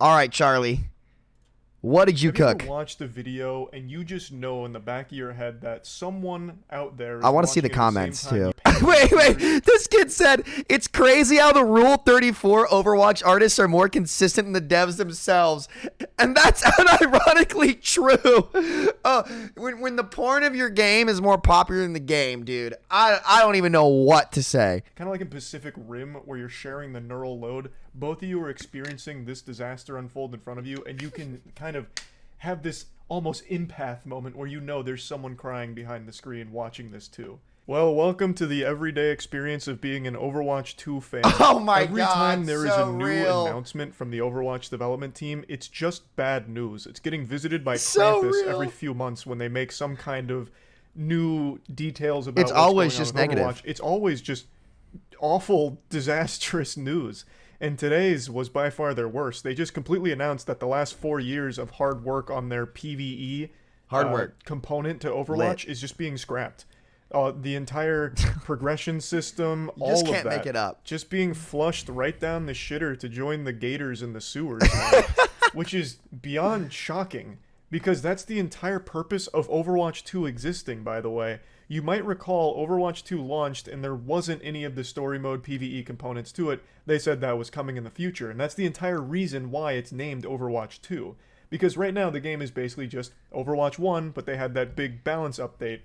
All right, Charlie. What did you cook? Ever watch the video and you just know in the back of your head that someone out there is I want to see the watching at comments same too. time you Wait. This kid said it's crazy how the Rule 34 Overwatch artists are more consistent than the devs themselves, and that's unironically true. When the porn of your game is more popular than the game, dude, I don't even know what to say. Kind of like in Pacific Rim, where you're sharing the neural load. Both of you are experiencing this disaster unfold in front of you, and you can kind of have this almost empath moment where you know there's someone crying behind the screen watching this too. Well, welcome to the everyday experience of being an Overwatch 2 fan. Oh my Every God, time there is so a new real. announcement from the Overwatch development team, it's just bad news. It's getting visited by So Krampus real. every few months when they make some kind of new details about It's what's always going just on with negative. Overwatch. It's always just awful, disastrous news. And today's was by far their worst. They just completely announced that the last 4 years of hard work on their PvE Hard work. component to Overwatch Lit. is just being scrapped. The entire progression system, You just all can't of that, make it up. just being flushed right down the shitter to join the gators in the sewers, man, which is beyond shocking, because that's the entire purpose of Overwatch 2 existing, by the way. You might recall Overwatch 2 launched and there wasn't any of the story mode PvE components to it. They said that was coming in the future, and that's the entire reason why it's named Overwatch 2. Because right now the game is basically just Overwatch 1, but they had that big balance update.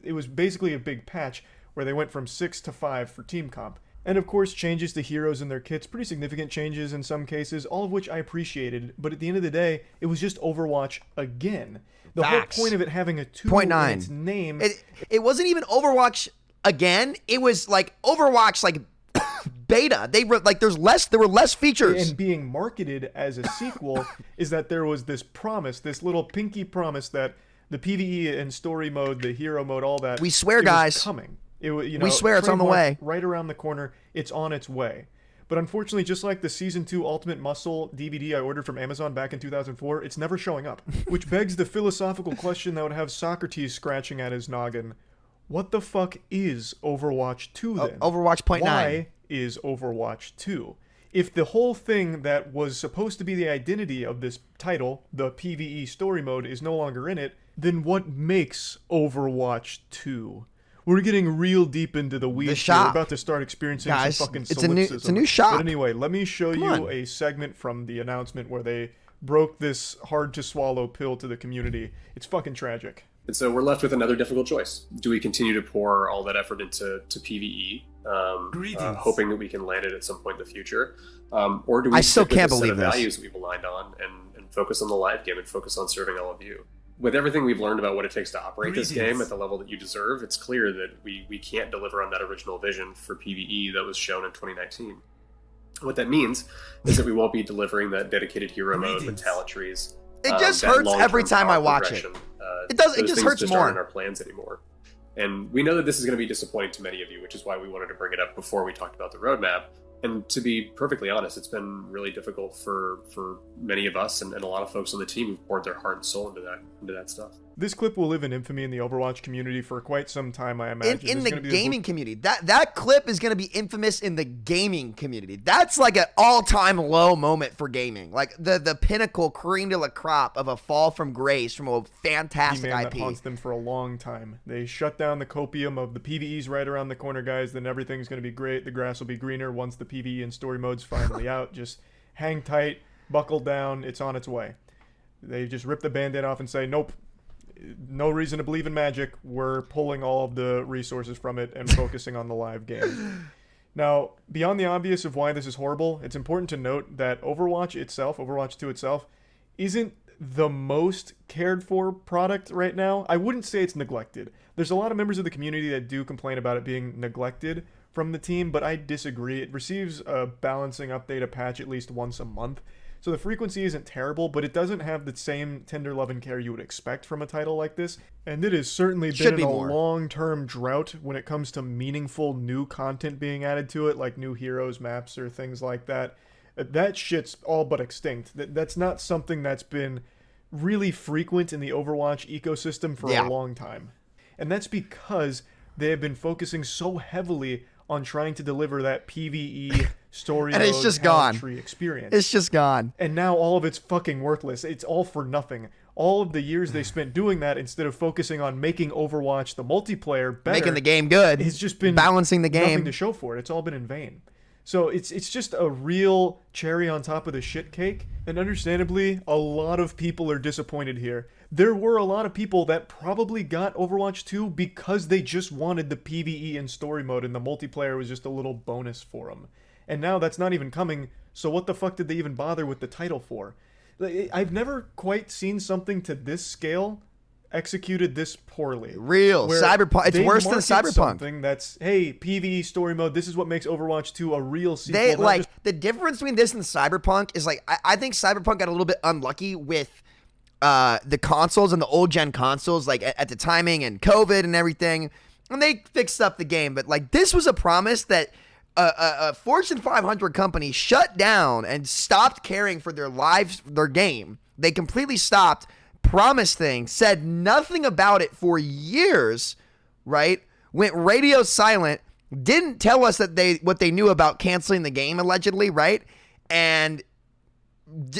It was basically a big patch where they went from 6 to 5 for team comp. And of course changes to heroes and their kits, pretty significant changes in some cases, all of which I appreciated, but at the end of the day, it was just Overwatch again. The Facts. whole point of it having a 2 in 0.9. its name... It wasn't even Overwatch again. It was like Overwatch like beta. They were like there were less features. And being marketed as a sequel is that there was this promise, this little pinky promise that the PvE and story mode, the hero mode, all that. We swear, it was guys. coming. We swear it's on the way. Right around the corner. It's on its way. But unfortunately, just like the Season 2 Ultimate Muscle DVD I ordered from Amazon back in 2004, it's never showing up. Which begs the philosophical question that would have Socrates scratching at his noggin. What the fuck is Overwatch 2 then? Overwatch 0.9. Why is Overwatch 2? If the whole thing that was supposed to be the identity of this title, the PvE story mode, is no longer in it, then what makes Overwatch 2? We're getting real deep into the weeds. shop. We're about to start experiencing Guys, some fucking it's a solipsism. new shop. But anyway, let me show Come you on. a segment from the announcement where they broke this hard-to-swallow pill to the community. It's fucking tragic. And so we're left with another difficult choice. Do we continue to pour all that effort into PvE, hoping that we can land it at some point in the future? Or do we I still stick with can't the set believe of this. values we've aligned on and focus on the live game and focus on serving all of you? With everything we've learned about what it takes to operate this game at the level that you deserve, it's clear that we can't deliver on that original vision for PvE that was shown in 2019. What that means is that we won't be delivering that dedicated hero mode with talent trees. It just that hurts long-term every time I power watch it. progression. It does. It Those just things hurts just more. aren't in our plans anymore. And we know that this is going to be disappointing to many of you, which is why we wanted to bring it up before we talked about the roadmap. And to be perfectly honest, it's been really difficult for many of us and a lot of folks on the team who've poured their heart and soul into that stuff. This clip will live in infamy in the Overwatch community for quite some time, I imagine. In There's the gonna be this gaming community, that clip is going to be infamous in the gaming community. That's like an all-time low moment for gaming, like the pinnacle, cream de la crop of a fall from grace from a fantastic man IP. that haunts them for a long time. They shut down the copium of the PvE's right around the corner, guys. Then everything's going to be great. The grass will be greener once the PvE and story mode's finally out. Just hang tight, buckle down. It's on its way. They just rip the band-aid off and say, nope, no reason to believe in magic. We're pulling all of the resources from it and focusing on the live game. Now, beyond the obvious of why this is horrible, it's important to note that Overwatch itself, Overwatch 2 itself, isn't the most cared for product right now. I wouldn't say it's neglected. There's a lot of members of the community that do complain about it being neglected from the team, but I disagree. It receives a balancing update, a patch at least once a month. So the frequency isn't terrible, but it doesn't have the same tender love and care you would expect from a title like this. And it has certainly been in a long-term drought when it comes to meaningful new content being added to it, like new heroes, maps, or things like that. That shit's all but extinct. That's not something that's been really frequent in the Overwatch ecosystem for a long time. And that's because they have been focusing so heavily on trying to deliver that PvE story And mode, it's just talent gone. tree experience. It's just gone. And now all of it's fucking worthless. It's all for nothing. All of the years they spent doing that instead of focusing on making Overwatch the multiplayer better, Making the game good. it's just been balancing the nothing game. to show for it. It's all been in vain. So it's just a real cherry on top of the shit cake. And understandably, a lot of people are disappointed here. There were a lot of people that probably got Overwatch 2 because they just wanted the PvE and story mode, and the multiplayer was just a little bonus for them. And now that's not even coming, so what the fuck did they even bother with the title for? I've never quite seen something to this scale executed this poorly. Real. Where Cyberpunk. It's they worse than market Cyberpunk. Something that's, hey, PvE story mode, this is what makes Overwatch 2 a real sequel. They not like just- the difference between this and Cyberpunk is like I think Cyberpunk got a little bit unlucky with the consoles and the old gen consoles, like at the timing and COVID and everything, and they fixed up the game. But like this was a promise that a Fortune 500 company shut down and stopped caring for their game. They completely stopped. Promised things, said nothing about it for years, right? Went radio silent, didn't tell us that what they knew about canceling the game allegedly, right? And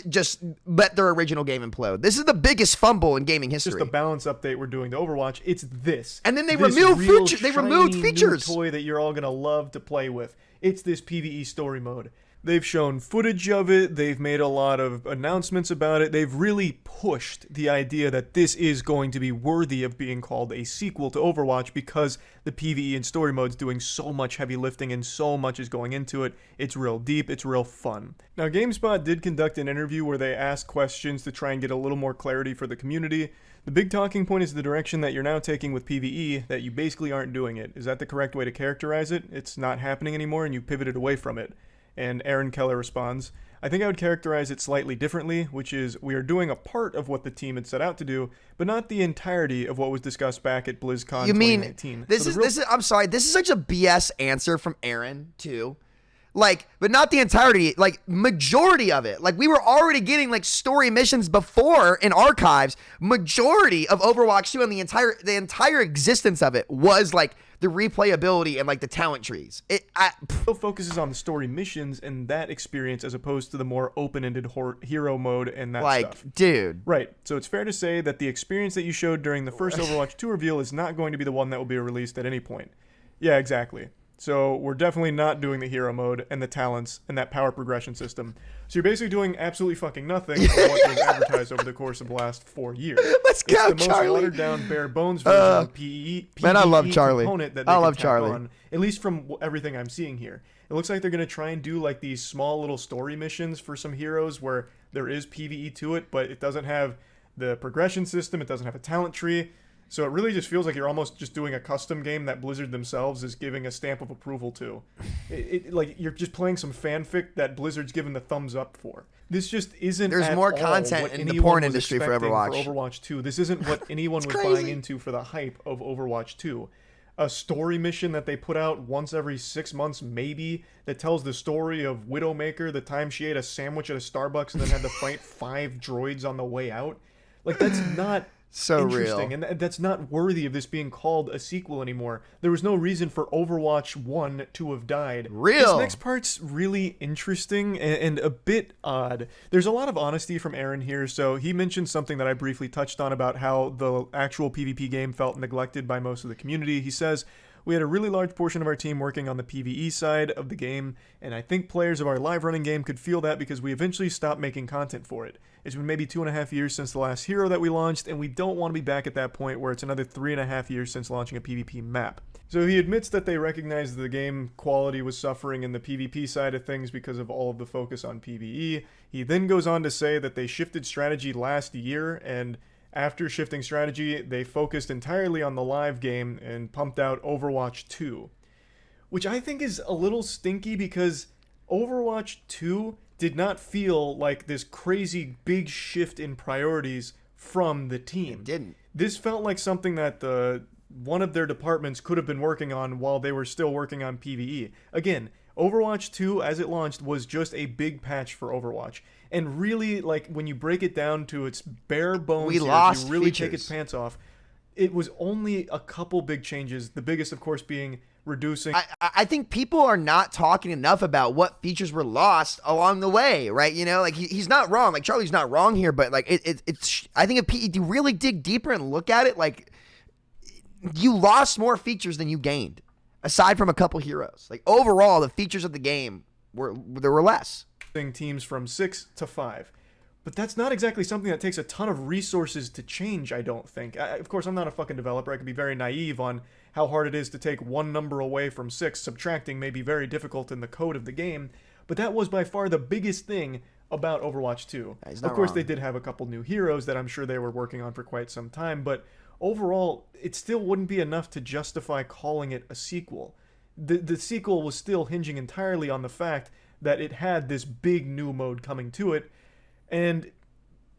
just let their original game implode. This is the biggest fumble in gaming history. just a balance update we're doing to Overwatch. It's this. And then they This removed real features. They removed shiny new features. toy that you're all gonna love to play with. It's this PvE story mode. They've shown footage of it. They've made a lot of announcements about it. They've really pushed the idea that this is going to be worthy of being called a sequel to Overwatch because the PvE and story mode's doing so much heavy lifting and so much is going into it. It's real deep. It's real fun. Now, GameSpot did conduct an interview where they asked questions to try and get a little more clarity for the community. The big talking point is the direction that you're now taking with PvE, that you basically aren't doing it. Is that the correct way to characterize it? It's not happening anymore and you pivoted away from it. And Aaron Keller responds, I think I would characterize it slightly differently, which is we are doing a part of what the team had set out to do, but not the entirety of what was discussed back at BlizzCon You mean 2019. this is I'm sorry, this is such a BS answer from Aaron too. Like, but not the entirety, like majority of it. Like we were already getting like story missions before in archives. Majority of Overwatch 2 and the entire existence of it was like the replayability and like the talent trees. It focuses on the story missions and that experience as opposed to the more open-ended hero mode and that like, stuff. dude. Right. So it's fair to say that the experience that you showed during the first Overwatch 2 reveal is not going to be the one that will be released at any point. Yeah, exactly. So we're definitely not doing the hero mode and the talents and that power progression system. So you're basically doing absolutely fucking nothing for what was advertised over the course of the last 4 years. Let's go, It's the Charlie. most watered down, bare bones version of PvE Man, I love Charlie. component that they I can love tack Charlie. on, at least from everything I'm seeing here. It looks like they're going to try and do like these small little story missions for some heroes where there is PvE to it, but it doesn't have the progression system. It doesn't have a talent tree. So it really just feels like you're almost just doing a custom game that Blizzard themselves is giving a stamp of approval to. Like you're just playing some fanfic that Blizzard's given the thumbs up for. This just isn't. There's at more all content what in the anyone porn was industry for expecting Overwatch. For Overwatch 2. This isn't what anyone was crazy. buying into for the hype of Overwatch 2. A story mission that they put out once every 6 months, maybe, that tells the story of Widowmaker, the time she ate a sandwich at a Starbucks and then had to fight 5 droids on the way out. Like, that's not So interesting, real. and that's not worthy of this being called a sequel anymore. There was no reason for Overwatch 1 to have died. Real. This next part's really interesting and a bit odd. There's a lot of honesty from Aaron here, so he mentioned something that I briefly touched on about how the actual PvP game felt neglected by most of the community. He says, we had a really large portion of our team working on the PvE side of the game, and I think players of our live running game could feel that because we eventually stopped making content for it. It's been maybe 2.5 years since the last hero that we launched, and we don't want to be back at that point where it's another 3.5 years since launching a PvP map. So he admits that they recognize the game quality was suffering in the PvP side of things because of all of the focus on PvE. He then goes on to say that they shifted strategy last year, and after shifting strategy, they focused entirely on the live game and pumped out Overwatch 2. Which I think is a little stinky because Overwatch 2 did not feel like this crazy big shift in priorities from the team. It didn't. This felt like something that one of their departments could have been working on while they were still working on PvE. Again, Overwatch 2, as it launched, was just a big patch for Overwatch. And really, like, when you break it down to its bare bones, if you really take its pants off, it was only a couple big changes, the biggest, of course, being reducing. I think people are not talking enough about what features were lost along the way, right? You know, like he's not wrong. Like Charlie's not wrong here, but like it's. I think if you really dig deeper and look at it, like you lost more features than you gained, aside from a couple heroes. Like overall, the features of the game were less. Teams from 6 to 5. But that's not exactly something that takes a ton of resources to change, I don't think. Of course, I'm not a fucking developer. I could be very naive on how hard it is to take one number away from 6. Subtracting may be very difficult in the code of the game. But that was by far the biggest thing about Overwatch 2. Of course, they did have a couple new heroes that I'm sure they were working on for quite some time. But overall, it still wouldn't be enough to justify calling it a sequel. The sequel was still hinging entirely on the fact that it had this big new mode coming to it. And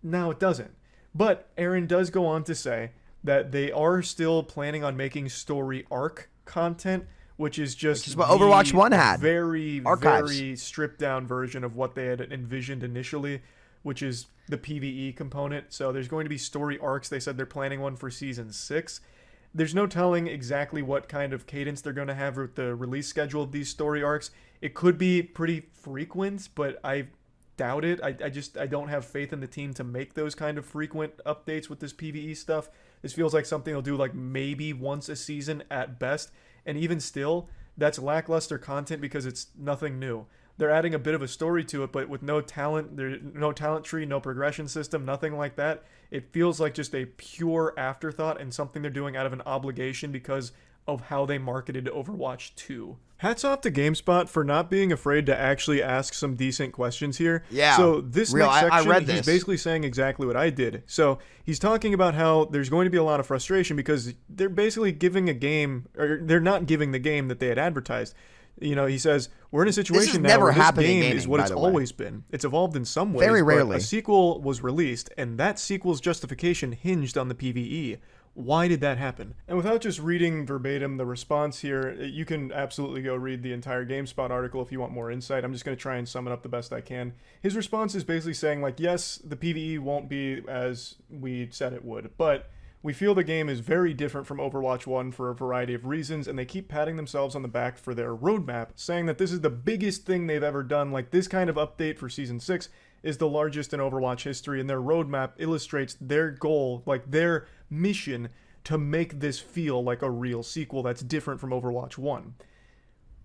now it doesn't. But Aaron does go on to say that they are still planning on making story arc content, which is what Overwatch 1 had. Very, Archives. very stripped down version of what they had envisioned initially, which is the PvE component. So there's going to be story arcs. They said they're planning one for Season 6. There's no telling exactly what kind of cadence they're going to have with the release schedule of these story arcs. It could be pretty frequent, but I doubt it. I don't have faith in the team to make those kind of frequent updates with this PvE stuff. This feels like something they'll do like maybe once a season at best, and even still, that's lackluster content because it's nothing new. They're adding a bit of a story to it, but with no talent, there's no talent tree, no progression system, nothing like that. It feels like just a pure afterthought and something they're doing out of an obligation because of how they marketed Overwatch 2. Hats off to GameSpot for not being afraid to actually ask some decent questions here. Yeah. So this next section, I read this. He's basically saying exactly what I did. So he's talking about how there's going to be a lot of frustration because they're basically giving a game, or they're not giving the game that they had advertised. You know, he says, we're in a situation now where this game is what it's always been. It's evolved in some ways. Very rarely. But a sequel was released, and that sequel's justification hinged on the PvE. Why did that happen? And without just reading verbatim the response here, you can absolutely go read the entire GameSpot article if you want more insight. I'm just going to try and sum it up the best I can. His response is basically saying, like, yes, the PvE won't be as we said it would, but we feel the game is very different from Overwatch 1 for a variety of reasons, and they keep patting themselves on the back for their roadmap, saying that this is the biggest thing they've ever done. Like, this kind of update for Season 6 is the largest in Overwatch history, and their roadmap illustrates their goal, like their mission, to make this feel like a real sequel that's different from Overwatch 1.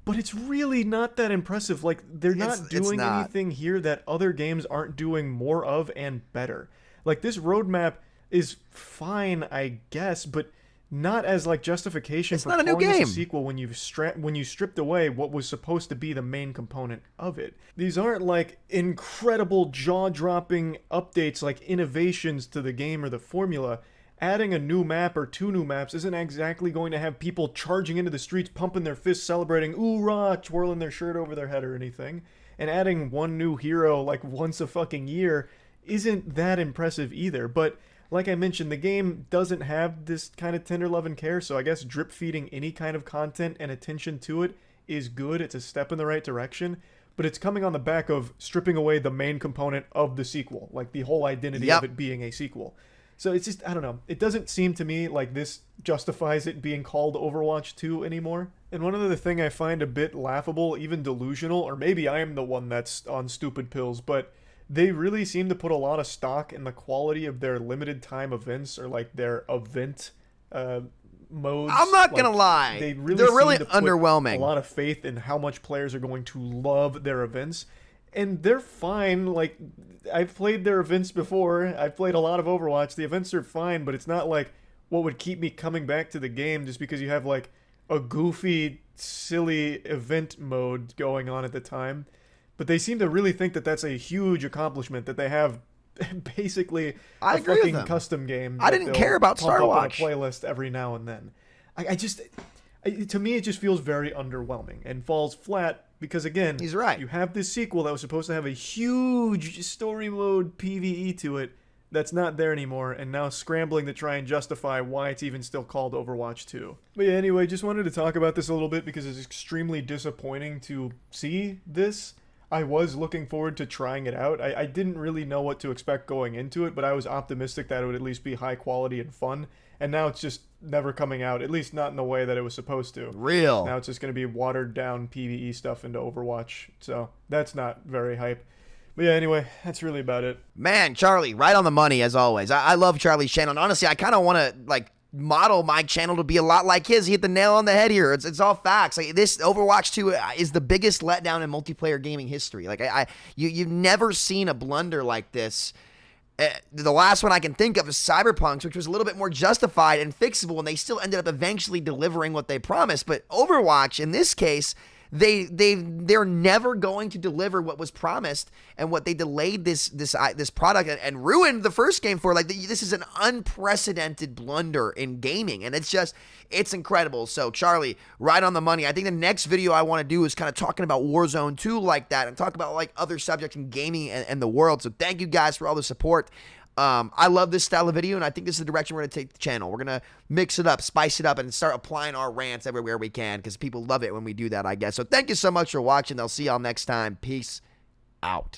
But it's really not that impressive. Like, they're not doing anything here that other games aren't doing more of and better. Like, this roadmap is fine, I guess, but not as like justification for calling this a sequel when you stripped away what was supposed to be the main component of it. These aren't like incredible jaw-dropping updates, like innovations to the game or the formula. Adding a new map or two new maps isn't exactly going to have people charging into the streets, pumping their fists, celebrating, "Oorah," twirling their shirt over their head or anything. And adding one new hero like once a fucking year isn't that impressive either. But like I mentioned, the game doesn't have this kind of tender love and care, so I guess drip feeding any kind of content and attention to it is good. It's a step in the right direction, but it's coming on the back of stripping away the main component of the sequel, like the whole identity of it being a sequel. So it's just, I don't know. It doesn't seem to me like this justifies it being called Overwatch 2 anymore. And one other thing I find a bit laughable, even delusional, or maybe I am the one that's on stupid pills, but they really seem to put a lot of stock in the quality of their limited time events, or like their event modes. I'm not gonna lie, they're really underwhelming. A lot of faith in how much players are going to love their events, and they're fine. Like, I've played their events before. I've played a lot of Overwatch. The events are fine, but it's not like what would keep me coming back to the game just because you have like a goofy, silly event mode going on at the time. But they seem to really think that that's a huge accomplishment, that they have basically a fucking custom game. I didn't care about Star Watch. On a playlist every now and then. To me, it just feels very underwhelming and falls flat because, again, he's right. You have this sequel that was supposed to have a huge story mode PvE to it that's not there anymore, and now scrambling to try and justify why it's even still called Overwatch 2. But yeah, anyway, just wanted to talk about this a little bit because it's extremely disappointing to see this. I was looking forward to trying it out. I didn't really know what to expect going into it, but I was optimistic that it would at least be high quality and fun. And now it's just never coming out, at least not in the way that it was supposed to. Real. Now it's just going to be watered down PvE stuff into Overwatch. So that's not very hype. But yeah, anyway, that's really about it. Man, Charlie, right on the money as always. I love Charlie's channel. And honestly, I kind of want to like model my channel to be a lot like his. He hit the nail on the head here. It's all facts. Like this Overwatch 2 is the biggest letdown in multiplayer gaming history. Like you've never seen a blunder like this. The last one I can think of is Cyberpunk's, which was a little bit more justified and fixable, and they still ended up eventually delivering what they promised. But Overwatch, in this case, they're never going to deliver what was promised, and what they delayed this product and ruined the first game for. Like this is an unprecedented blunder in gaming, and it's incredible. So Charlie, right on the money. I think the next video I want to do is kind of talking about Warzone 2 like that, and talk about like other subjects in gaming and the world. So thank you guys for all the support. I love this style of video, and I think this is the direction we're going to take the channel. We're going to mix it up, spice it up, and start applying our rants everywhere we can, because people love it when we do that, I guess. So thank you so much for watching. I'll see y'all next time. Peace out.